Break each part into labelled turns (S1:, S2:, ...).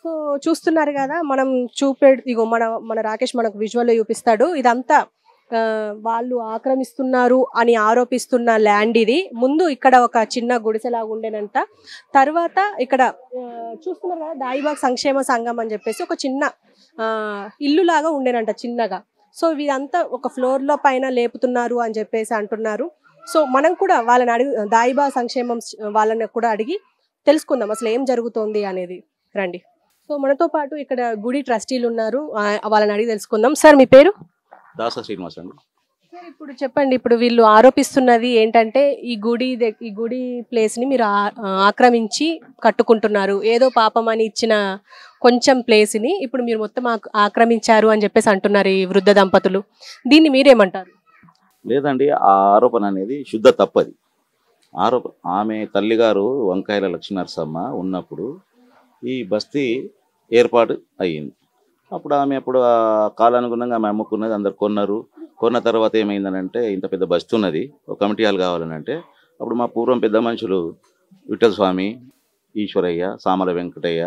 S1: So చూస్తున్నారు కదా మనం ఇగో మన మన రాకేష్ మనకు విజువల్లో చూపిస్తాడు ఇదంతా వాళ్ళు ఆక్రమిస్తున్నారు అని ఆరోపిస్తున్న ల్యాండ్ ఇది. ముందు ఇక్కడ ఒక చిన్న గుడిసెలాగా ఉండేనంట. తర్వాత ఇక్కడ చూస్తున్నారు కదా దాయిబాగ్ సంక్షేమ సంఘం అని చెప్పేసి ఒక చిన్న ఇల్లు లాగా ఉండేనంట చిన్నగా. సో ఇదంతా ఒక ఫ్లోర్ లో పైన లేపుతున్నారు అని చెప్పేసి అంటున్నారు. సో మనం కూడా వాళ్ళని అడిగి దాయిబాగ్ సంక్షేమం వాళ్ళని కూడా అడిగి తెలుసుకుందాం అసలు ఏం జరుగుతోంది అనేది. రండి. సో మనతో పాటు ఇక్కడ గుడి ట్రస్టీలు ఉన్నారు, వాళ్ళని అడిగి తెలుసుకుందాం. సార్ మీ పేరు?
S2: దాస శ్రీనివాస్ అండి.
S1: సార్ ఇప్పుడు చెప్పండి, ఇప్పుడు వీళ్ళు ఆరోపిస్తున్నది ఏంటంటే ఈ గుడి ప్లేస్ ని మీరు ఆక్రమించి కట్టుకుంటున్నారు, ఏదో పాపం అని ఇచ్చిన కొంచెం ప్లేస్ ని ఇప్పుడు మీరు మొత్తం ఆక్రమించారు అని చెప్పేసి అంటున్నారు ఈ వృద్ధ దంపతులు. దీన్ని మీరేమంటారు?
S2: లేదండి, ఆ ఆరోపణ అనేది శుద్ధ తప్పది. ఆమె తల్లిగారు వంకాయల లక్ష్మీనరసమ్మ ఉన్నప్పుడు ఈ బస్తీ ఏర్పాటు అయ్యింది. అప్పుడు ఆ కాలానుగుణంగా ఆమె అమ్ముకున్నది, అందరు కొన్నారు. కొన్న తర్వాత ఏమైందనంటే ఇంత పెద్ద బస్తీ ఉన్నది, ఒక కమిటీ హాల్ కావాలనంటే అప్పుడు మా పూర్వం పెద్ద మనుషులు విఠల్ స్వామి, ఈశ్వరయ్య, సామల వెంకటయ్య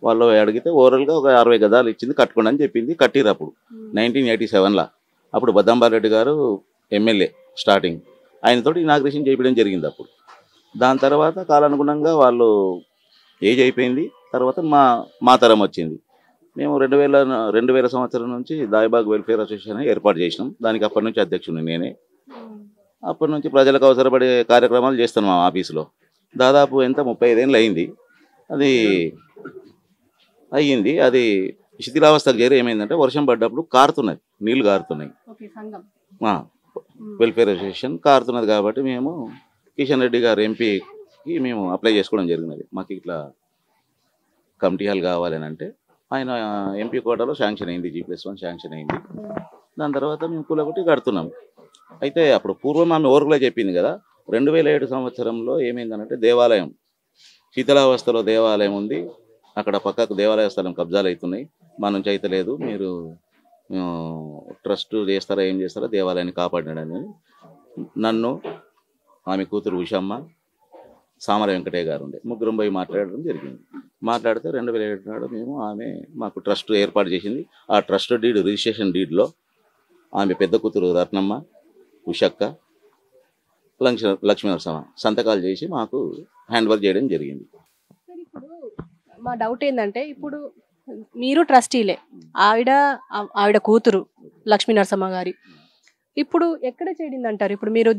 S2: వాళ్ళు అడిగితే ఓవరాల్గా ఒక 60 గదాలు ఇచ్చింది, కట్టుకోండి అని చెప్పింది. కట్టిరు అప్పుడు 1987లో. అప్పుడు బద్దంబారెడ్డి గారు ఎమ్మెల్యే స్టార్టింగ్, ఆయనతోటి ఇనాగ్రేషన్ చేయించడం జరిగింది. అప్పుడు దాని తర్వాత కాలానుగుణంగా వాళ్ళు ఏజ్ అయిపోయింది. తర్వాత మా తరం వచ్చింది. మేము 2000 సంవత్సరం నుంచి దాయిబాగ్ వెల్ఫేర్ అసోసియేషన్ ఏర్పాటు చేసినాం. దానికి అప్పటి నుంచి అధ్యక్షుడిని నేనే. అప్పటి నుంచి ప్రజలకు అవసరపడే కార్యక్రమాలు చేస్తున్నాం మా ఆఫీసులో. దాదాపు 35 ఏళ్ళు అయింది. అది శిథిలావస్థకు చేరి ఏమైందంటే వర్షం పడ్డప్పుడు కారుతున్నది, నీళ్లు కారుతున్నాయి. వెల్ఫేర్ అసోసియేషన్ కారుతున్నది కాబట్టి మేము కిషన్ రెడ్డి గారు ఎంపీకి మేము అప్లై చేసుకోవడం జరిగినది. మాకు ఇట్లా కమిటీ హాల్ కావాలని అంటే ఆయన ఎంపీ కోటాలో శాంక్షన్ అయింది, G+1 శాంక్షన్ అయింది. దాని తర్వాత మేము కూలగొట్టి కడుతున్నాం. అయితే అప్పుడు పూర్వం ఆమె ఓర్గులో చెప్పింది కదా, 2007 సంవత్సరంలో ఏమైందనంటే దేవాలయం శీతలావస్థలో దేవాలయం ఉంది, అక్కడ పక్కకు దేవాలయ స్థలం కబ్జాలు అవుతున్నాయి, మా నుంచి అయితే లేదు, మీరు ట్రస్ట్ చేస్తారా ఏం చేస్తారా దేవాలయాన్ని కాపాడినాడని నన్ను, ఆమె కూతురు ఉషమ్మ, సామల వెంకటయ్య గారు ఉండే ముగ్గురం పోయి మాట్లాడడం జరిగింది. మాట్లాడితే 2007 నాడు మాకు ట్రస్ట్ ఏర్పాటు చేసింది. ఆ ట్రస్ట్ డీడ్ రిజిస్ట్రేషన్ డీడ్లో ఆమె పెద్ద కూతురు రత్నమ్మ, ఉషక్క, లక్ష్మీనరసమ్మ సంతకాలు చేసి మాకు హ్యాండ్ ఓవర్ చేయడం జరిగింది.
S1: ఇప్పుడు మా డౌట్ ఏంటంటే, ఇప్పుడు మీరు ట్రస్టీలే, ఆవిడ కూతురు లక్ష్మీనరసమ్మ గారి ఇప్పుడు ఎక్కడ చేయడింది అంటారు? ఇప్పుడు మీరు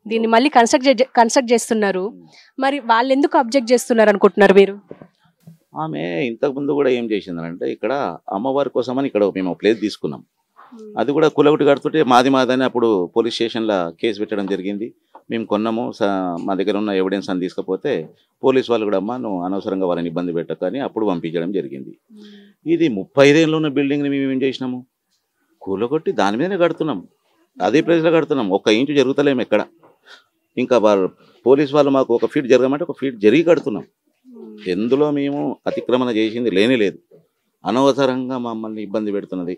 S1: దీన్ని మళ్ళీ కన్స్ట్రక్ట్ చేస్తున్నారు, మరి వాళ్ళు ఎందుకు అబ్జెక్ట్ చేస్తున్నారు అనుకుంటున్నారు మీరు?
S2: ఆమె ఇంతకుముందు కూడా ఏం చేసిందనంటే ఇక్కడ అమ్మవారి కోసమని ఇక్కడ మేము ప్లేస్ తీసుకున్నాం. అది కూడా కులగొట్టి కడుతుంటే మాదని అప్పుడు పోలీస్ స్టేషన్లో కేసు పెట్టడం జరిగింది. మేము కొన్నాము, మా దగ్గర ఉన్న ఎవిడెన్స్ అని తీసుకపోతే పోలీస్ వాళ్ళు కూడా నువ్వు అనవసరంగా వాళ్ళని ఇబ్బంది పెట్టకని అప్పుడు పంపించడం జరిగింది. ఇది 35 ఏళ్ళు ఉన్న బిల్డింగ్ని మేము ఏం చేసినాము, కూలగొట్టి దాని మీదనే కడుతున్నాం, అదే ప్లేస్లో కడుతున్నాం. 1 ఇంచు జరుగుతలేము ఎక్కడ. ఇంకా పోలీస్ వాళ్ళు మాకు 1 ఫీట్ జరగమంటే 1 ఫీట్ జరిగి కడుతున్నాం. ఎందులో మేము అతిక్రమణ చేసింది లేనే లేదు. అనవసరంగా మమ్మల్ని ఇబ్బంది పెడుతున్నది.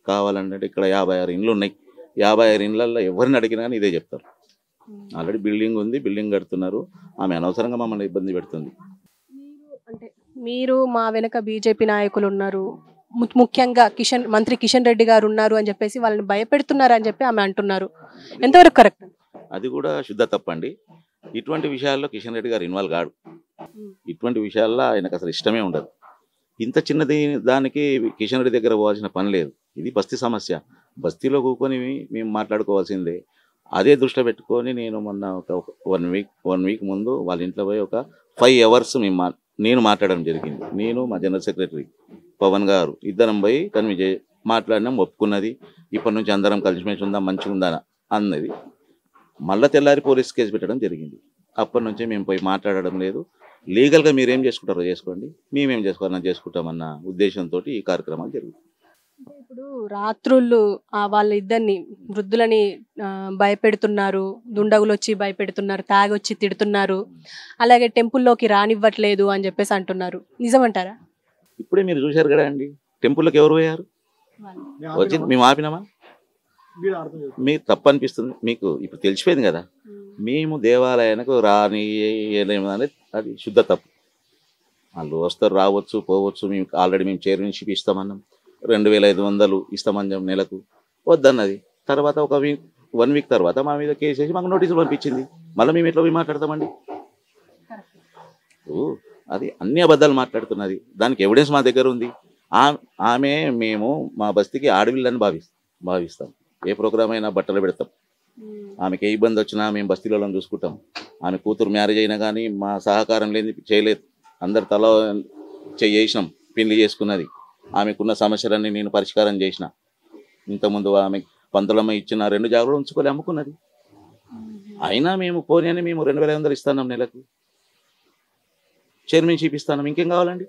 S2: కావాలంటే ఇక్కడ 56 ఇండ్లు ఉన్నాయి. 56 ఇండ్లల్లో ఎవరిని అడిగినా కానీ ఇదే చెప్తారు. ఆల్రెడీ బిల్డింగ్ ఉంది, బిల్డింగ్ కడుతున్నారు, ఆమె అనవసరంగా మమ్మల్ని ఇబ్బంది పెడుతుంది.
S1: మీరు మా వెనక బీజేపీ నాయకులు ఉన్నారు, ముఖ్యంగా మంత్రి కిషన్ రెడ్డి గారు ఉన్నారు అని చెప్పేసి వాళ్ళని భయపెడుతున్నారు అని చెప్పి ఆమె అంటున్నారు, ఎంతవరకు కరెక్ట్?
S2: అది కూడా శుద్ధ తప్పండి. ఇటువంటి విషయాల్లో కిషన్ రెడ్డి గారు ఇన్వాల్వ్ కాడు. ఇటువంటి విషయాల్లో ఆయనకు అసలు ఇష్టమే ఉండదు. ఇంత చిన్నది దానికి కిషన్ రెడ్డి దగ్గర పోవాల్సిన పని లేదు. ఇది బస్తీ సమస్య, బస్తీలో కూకొని మేము మాట్లాడుకోవాల్సిందే. అదే దృష్టిలో పెట్టుకొని నేను మొన్న ఒక 1 వీక్ ముందు వాళ్ళ ఇంట్లో పోయి ఒక 5 అవర్స్ నేను మాట్లాడడం జరిగింది. నేను, మా జనరల్ సెక్రటరీ పవన్ గారు ఇద్దరం పోయి కన్వీ మాట్లాడినాం, ఒప్పుకున్నది. ఇప్పటి నుంచి అందరం కలిసిమెలిసి ఉందా, మంచిగా ఉందా అన్నది. మళ్ళీ తెల్లారి పోలీస్ కేసు పెట్టడం జరిగింది. అప్పటి నుంచి మేము పోయి మాట్లాడడం లేదు. లీగల్గా మీరేం చేసుకుంటారో చేసుకోండి, మేమేం చేసుకోవాలని చేసుకుంటామన్న ఉద్దేశంతో ఈ కార్యక్రమాలు జరుగుతాయి.
S1: ఇప్పుడు రాత్రుళ్ళు వాళ్ళ ఇద్దరిని వృద్ధులని భయపెడుతున్నారు, దుండగులు వచ్చి భయపెడుతున్నారు, తాగొచ్చి తిడుతున్నారు, అలాగే టెంపుల్లోకి రానివ్వట్లేదు అని చెప్పేసి అంటున్నారు, నిజమంటారా?
S2: ఇప్పుడే మీరు చూశారు కదా అండి, టెంపుల్లోకి ఎవరు పోయారు? వచ్చి మేము ఆపినామా? మీకు తప్పు అనిపిస్తుంది, మీకు ఇప్పుడు తెలిసిపోయింది కదా. మేము దేవాలయానికి రానియలేము అనేది అది శుద్ధ తప్పు. వాళ్ళు వస్తారు, రావచ్చు, పోవచ్చు. మేము ఆల్రెడీ మేము చైర్మన్షిప్ ఇస్తామన్నాం, 2500 ఇస్తామని నెలకు. వద్దన్నది. తర్వాత ఒక 1 వీక్ తర్వాత మా మీద కేసు వేసి మాకు నోటీసులు పంపించింది. మళ్ళీ మేము ఎట్లా పోయి మాట్లాడతామండి? అది అన్ని అబద్ధాలు మాట్లాడుతున్నది. దానికి ఎవిడెన్స్ మా దగ్గర ఉంది. ఆమె మేము మా బస్తీకి ఆడవిల్లని భావిస్తాం. ఏ ప్రోగ్రామ్ అయినా బట్టలు పెడతాం. ఆమెకి ఏ ఇబ్బంది వచ్చినా మేము బస్తీలో చూసుకుంటాం. ఆమె కూతురు మ్యారేజ్ అయినా కానీ మా సహకారం లేని చేయలేదు. అందరు తల చేసినాం, పెళ్లి చేసుకున్నది. ఆమెకున్న సమస్యలన్నీ నేను పరిష్కారం చేసిన. ఇంతకుముందు ఆమె పంతులమ్మ ఇచ్చిన 2 జాగులు ఉంచుకొని అమ్ముకున్నది. అయినా మేము పోనీ అని మేము 2500 ఇస్తున్నాం నెలకు. చైర్మన్షిప్ ఇస్తాను, ఇంకేం కావాలండి?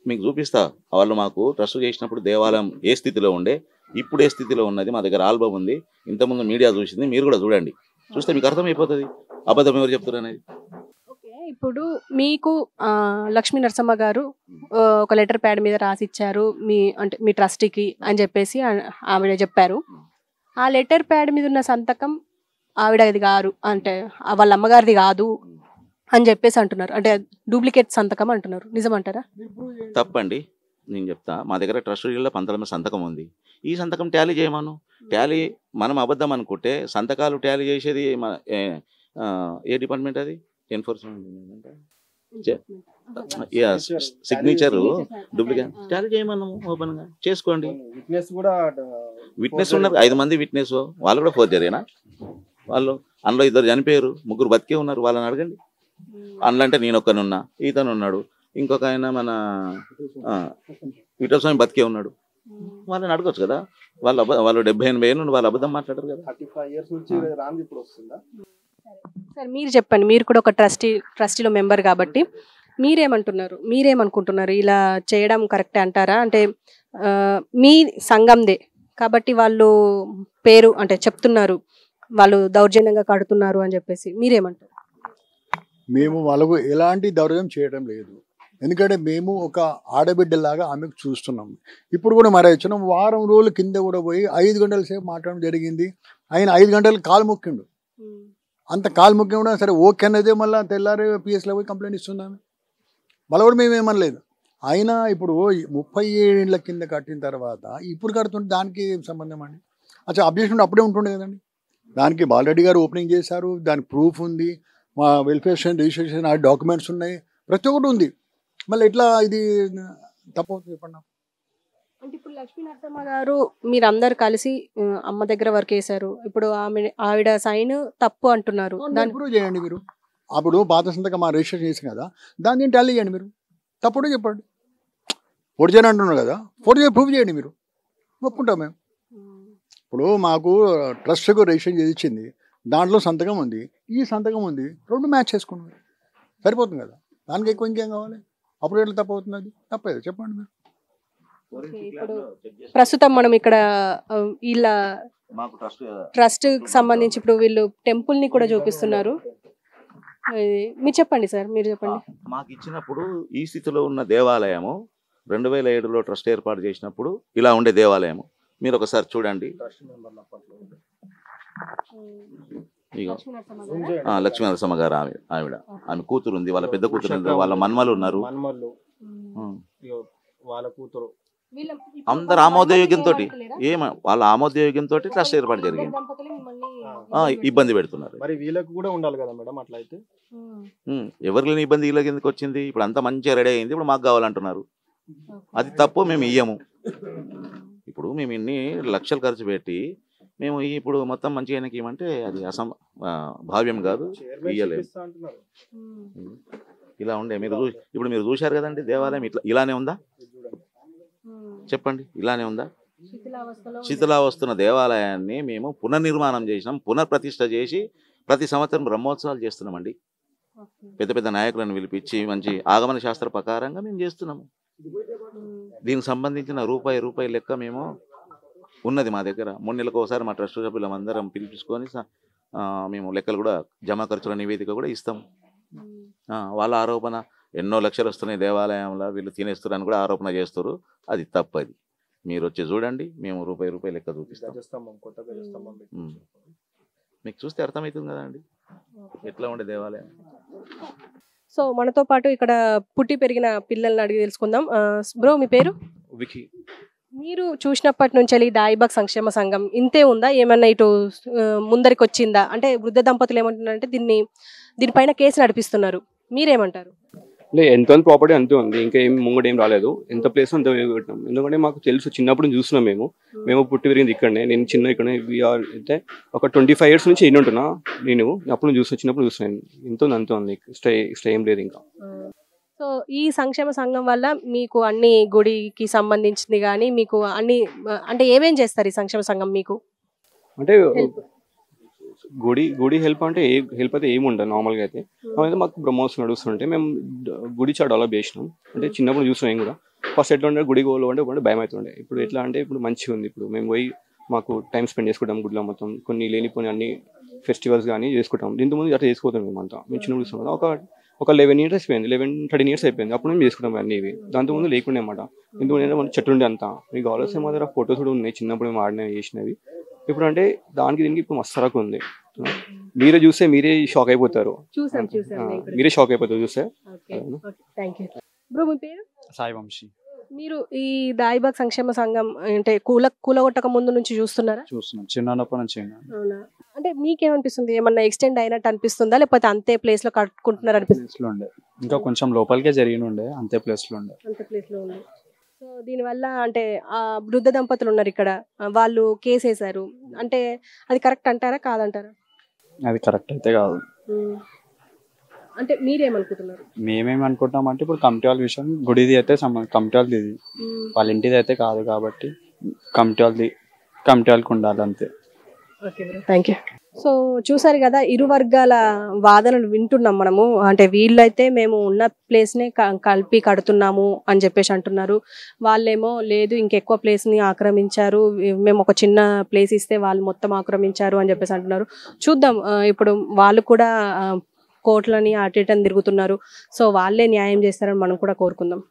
S2: మీకు చూపిస్తా. వాళ్ళు మాకు ట్రస్ట్ చేసినప్పుడు దేవాలయం ఏ స్థితిలో ఉండే, ఇప్పుడు ఏ స్థితిలో ఉన్నది. మా దగ్గర ఆల్బమ్ ఉంది. ఇంతకుముందు మీడియా చూసింది, మీరు కూడా చూడండి. చూస్తే మీకు అర్థమైపోతుంది అబద్ధం ఎవరు చెప్తారు అనేది.
S1: ఓకే, ఇప్పుడు మీకు లక్ష్మీ నరసమ్మ గారు ఒక లెటర్ ప్యాడ్ మీద రాసిచ్చారు మీ ట్రస్టీకి అని చెప్పేసి ఆవిడ చెప్పారు. ఆ లెటర్ ప్యాడ్ మీద ఉన్న సంతకం ఆవిడది కాదు, అంటే వాళ్ళ అమ్మగారిది కాదు అని చెప్పేసి అంటున్నారు. అంటే డూప్లికేట్ సంతకం అంటున్నారు. నిజమంటారా?
S2: తప్పండి. నేను చెప్తా. మా దగ్గర ట్రస్టీలో పంతలమ్మ సంతకం ఉంది. ఈ సంతకం టాలీ చేయమను. టాలీ మనం అబద్ధం అనుకుంటే సంతకాలు టాలీ చేసేది ఏ డిపార్ట్మెంట్? అది ఎన్ఫోర్స్మెంట్ సిగ్నేచర్ డూప్లికేట్ టాలీ చేయమన్నాము. ఓపెన్ గా చేసుకోండి. విట్నెస్ ఉన్నారు, 5 మంది విట్నెస్. వాళ్ళు కూడా ఫోర్జరీనా? వాళ్ళు అందులో 2 చనిపోయారు, 3 బతికే ఉన్నారు. వాళ్ళని అడగండి. అందులో అంటే నేను ఒక్కనున్నా, ఈతను ఉన్నాడు, ఇంకొక ఆయన మన విఠల స్వామి బతికే ఉన్నాడు. వాళ్ళని అడగొచ్చు కదా. వాళ్ళు 70-80 ఏళ్ళు వాళ్ళ అబద్ధం మాట్లాడారు కదా.
S1: సార్ మీరు చెప్పండి, మీరు కూడా ఒక ట్రస్టీలో మెంబర్ కాబట్టి మీరేమనుకుంటున్నారు? ఇలా చేయడం కరెక్టే అంటారా? అంటే మీ సంఘందే కాబట్టి వాళ్ళు పేరు అంటే చెప్తున్నారు, వాళ్ళు దౌర్జన్యంగా కడుతున్నారు అని చెప్పేసి మీరేమంటారు?
S3: మేము వాళ్ళకు ఎలాంటి దౌర్జన్యం చేయడం లేదు. ఎందుకంటే మేము ఒక ఆడబిడ్డలాగా ఆమెకు చూస్తున్నాం. ఇప్పుడు కూడా మరి వచ్చిన వారం రోజుల కింద కూడా పోయి 5 గంటల సేపు మాట్లాడడం జరిగింది. ఆయన 5 గంటలు కాలు మొక్కిండు. అంత కాలు మొక్కి కూడా సరే ఓకే అన్నదే. మళ్ళీ తెల్లారి పిఎస్లో పోయి కంప్లైంట్ ఇస్తున్నాము. మళ్ళీ కూడా మేమేమనలేదు. అయినా ఇప్పుడు 37 ఏళ్ళ కింద కట్టిన తర్వాత ఇప్పుడు కడుతుంటే దానికి ఏం సంబంధం అండి? అచ్చా, అబ్జెక్షన్ అప్పుడే ఉంటుండే కదండి. దానికి బాలరెడ్డి గారు ఓపెనింగ్ చేశారు, దానికి ప్రూఫ్ ఉంది, మా వెల్ఫేర్ స్టేషన్ రిజిస్ట్రేషన్ ఆ డాక్యుమెంట్స్ ఉన్నాయి, ప్రతి ఒక్కటి ఉంది. మళ్ళీ ఎట్లా ఇది తప్పవుతుంది చెప్పండి.
S1: అంటే ఇప్పుడు లక్ష్మీ నరసమ్మ గారు మీరందరు కలిసి అమ్మ దగ్గర వర్క్ చేశారు. ఇప్పుడు ఆవిడ సైన్ తప్పు అంటున్నారు.
S3: దాన్ని ప్రూవ్ చేయండి మీరు. అప్పుడు పాత సంతకం మా రిజిస్ట్రేషన్ చేసి కదా, దాన్ని టాలీ చేయండి మీరు. తప్పుడు చెప్పండి. ఫోర్జరీ అంటున్నారు కదా, ఫోర్జరీ ప్రూవ్ చేయండి మీరు, ఒప్పుకుంటాం మేము. ఇప్పుడు మాకు ట్రస్ట్కు రిజిస్ట్రేషన్ చేసి ఇచ్చింది, దాంట్లో సంతకం ఉంది, ఈ సంతకం ఉంది, 2 మ్యాచ్ చేసుకున్నాం, సరిపోతుంది కదా. దానికి ఎక్కువ ఇంకేం కావాలి? అప్పుడు ఎట్లా తప్పవుతుంది? అది తప్పేది చెప్పండి మీరు.
S1: ఇప్పుడు ప్రస్తుతం మనం ఇక్కడ వీళ్ళ ట్రస్ట్ సంబంధించి ఇప్పుడు వీళ్ళు టెంపుల్ ని కూడా చూపిస్తున్నారు. మీరు చెప్పండి సార్, మీరు చెప్పండి.
S2: మాకు ఇచ్చినప్పుడు ఈ స్థితిలో ఉన్న దేవాలయము 2007లో ట్రస్ట్ ఏర్పాటు చేసినప్పుడు ఇలా ఉండే దేవాలయము. మీరు ఒకసారి చూడండి. లక్ష్మీ నరసమ్మ గారు ఆమె కూతురు ఉంది, వాళ్ళ పెద్ద కూతురు ఉంది, వాళ్ళ మన్మలు ఉన్నారు. అందరు ఆమోదయోగ్యంతో వాళ్ళ ఆమోదయోగ్యంతో ట్రస్ట్ ఏర్పాటు జరిగింది. ఇబ్బంది పెడుతున్నారు.
S4: మరి వీళ్ళకి కూడా ఉండాలి కదా మేడం అట్లా అయితే.
S2: ఎవరు లేని ఇబ్బంది వీళ్ళకి ఎందుకు వచ్చింది? ఇప్పుడు అంతా మంచిగా రెడీ అయింది, ఇప్పుడు మాకు కావాలంటున్నారు. అది తప్పు, మేము ఇయ్యము. ఇప్పుడు మేము ఇన్ని లక్షలు ఖర్చు పెట్టి మేము ఇప్పుడు మొత్తం మంచిగా ఆయనకి ఇవ్వమంటే అది భావ్యం కాదు, ఇయ్యలేము. ఇలా ఉండే ఇప్పుడు మీరు చూశారు కదండి దేవాలయం ఇలానే ఉందా? చెప్పండి, ఇలానే ఉందా? శిథిలావస్థన దేవాలయాన్ని మేము పునర్నిర్మాణం చేసినాం, పునర్ప్రతిష్ఠ చేసి ప్రతి సంవత్సరం బ్రహ్మోత్సవాలు చేస్తున్నామండి. పెద్ద పెద్ద నాయకులను పిలిపించి మంచి ఆగమన శాస్త్ర ప్రకారంగా మేము చేస్తున్నాము. దీనికి సంబంధించిన రూపాయి లెక్క మేము ఉన్నది మా దగ్గర. 3 నెలలకు ఒకసారి మా ట్రస్ట్ సభ్యులందరం పిలిపించుకొని మేము లెక్కలు కూడా జమా ఖర్చుల నివేదిక కూడా ఇస్తాం. వాళ్ళ ఆరోపణ ఎన్నో లక్షలు వస్తున్నాయి దేవాలయంలో, వీళ్ళు తినేస్తున్నారని కూడా ఆరోపణ చేస్తారు. అది తప్పది. మీరు వచ్చి చూడండి, మేము రూపాయి లెక్క చూపిస్తాం. మీకు చూస్తే అర్థమవుతుంది కదండి ఎట్లా ఉండే దేవాలయం.
S1: సో మనతో పాటు ఇక్కడ పుట్టి పెరిగిన పిల్లల్ని అడిగి తెలుసుకుందాం. బ్రో మీ పేరు?
S5: వికీ.
S1: మీరు చూసినప్పటి నుంచి దాయిబాగ్ సంక్షేమ సంఘం ఇంతే ఉందా, ఏమన్నా ఇటు ముందరికి వచ్చిందా? అంటే వృద్ధ దంపతులు ఏమంటున్నారంటే దీనిపైన కేసు నడిపిస్తున్నారు, మీరేమంటారు?
S5: ఎంత ప్రాపర్టీ అంతే ఉంది, ఇంకా ఏం ముంగడు ఏం రాలేదు. ఎంత ప్లేస్ అంత పెట్టినాం. ఎందుకంటే మాకు తెలుసు, చిన్నప్పుడు చూస్తున్నాం. మేము పుట్టి పెరిగింది ఇక్కడనే. నేను చిన్న ఇక్కడనే అయితే ఒక 25 years నుంచి ఎన్ని ఉంటున్నా. నేను అప్పుడు చిన్నప్పుడు చూస్తున్నాను. ఇంత ఉంది అంత ఉంది, స్టే ఏం లేదు ఇంకా.
S1: సో ఈ సంక్షేమ సంఘం వల్ల మీకు అన్ని గుడికి సంబంధించింది కానీ మీకు అన్ని అంటే ఏమేం చేస్తారు ఈ సంక్షేమ సంఘం మీకు?
S5: అంటే గుడి హెల్ప్ అంటే హెల్ప్ అయితే ఏమి ఉండదు నార్మల్గా అయితే. మాకు ప్రమోషన్ నడుస్తుంటే మేము గుడి చాలా డెవలప్ చేసినాం. అంటే చిన్నప్పుడు చూసినాం కూడా. ఫస్ట్ ఎట్లా ఉండే గుడికి పోవాలంటే భయం అవుతుండే. ఇప్పుడు ఎట్లా అంటే ఇప్పుడు మంచిగా ఉంది. ఇప్పుడు మేము పోయి మాకు టైం స్పెండ్ చేసుకుంటాం గుడిలో. మొత్తం కొన్ని లేనిపోయి అన్ని ఫెస్టివల్స్ కానీ చేసుకుంటాం. ఇంతకుముందు అట్లా చేసుకోతాం మేమంతా. మేము చిన్నప్పుడు చూస్తున్నాం. ఒక 11 years అయిపోయింది, 13 years అయిపోయింది. అప్పుడు మేము చేసుకుంటాం అన్నీ ఇవి. దాంతో ముందు లేకుండే అన్నమాట. ఎందుకంటే మన చెట్టు ఉండే అంతా. మీకు కావాల్సిన మా దగ్గర ఫొటోస్ కూడా ఉన్నాయి, చిన్నప్పుడు మేము ఆడినవి చేసినవి. ఇప్పుడు అంటే దానికి దీనికి ఇప్పుడు మస్తరకు ఉంది. మీరే చూస్తే మీరే షాక్ అయిపోతారు. మీరే షాక్ అయిపోతారు చూస్తే.
S1: బ్రో మీ పేరు?
S6: సాయి వంశీ.
S1: మీరు ఈ దాయిబాగ్ సంక్షేమ సంఘం అంటే కూలగొట్టక ముందు నుంచి చూస్తున్నారా?
S6: చూస్తున్నాం, చిన్నప్పటి నుంచి.
S1: అవునా? అంటే మీకేమనిపిస్తుంది, ఏమన్నా ఎక్స్టెండ్ అయినట్టు అనిపిస్తుందా, లేకపోతే అంతే ప్లేస్ లో కట్టుకుంటున్నారు అనిపిస్తుంది?
S6: ఇంకా కొంచెం లోపలికే జరిగిన ఉండే, అంతే ప్లేస్ లో ఉండే.
S1: సో దీనివల్ల అంటే ఆ వృద్ధ దంపతులు ఉన్నారు ఇక్కడ, వాళ్ళు కేసు వేశారు. అంటే అది కరెక్ట్ అంటారా కాదంటారా?
S6: అది కరెక్ట్ అయితే కాదు.
S1: అంటే మీరేమనుకుంటున్నారు?
S6: మేమేమనుకుంటున్నాం అంటే ఇప్పుడు కమిటీ వాళ్ళ విషయం, గుడిది అయితే కమిటీ వాళ్ళది, ఇది వాళ్ళ ఇంటిది అయితే కాదు కాబట్టి కమిటీ వాళ్ళకి ఉండాలి అంతే.
S1: Okay bro, thank you. So చూసారు కదా, ఇరు వర్గాల వాదనలు వింటున్నాం మనము. అంటే వీళ్ళైతే మేము ఉన్న ప్లేస్నే కలిపి కడుతున్నాము అని చెప్పేసి అంటున్నారు. వాళ్ళేమో లేదు ఇంకెక్కువ ప్లేస్ని ఆక్రమించారు, మేము ఒక చిన్న ప్లేస్ ఇస్తే వాళ్ళు మొత్తం ఆక్రమించారు అని చెప్పేసి అంటున్నారు. చూద్దాం, ఇప్పుడు వాళ్ళు కూడా కోర్టులని అటు ఇటు తిరుగుతున్నారు. సో వాళ్ళే న్యాయం చేస్తారని మనం కూడా కోరుకుందాం.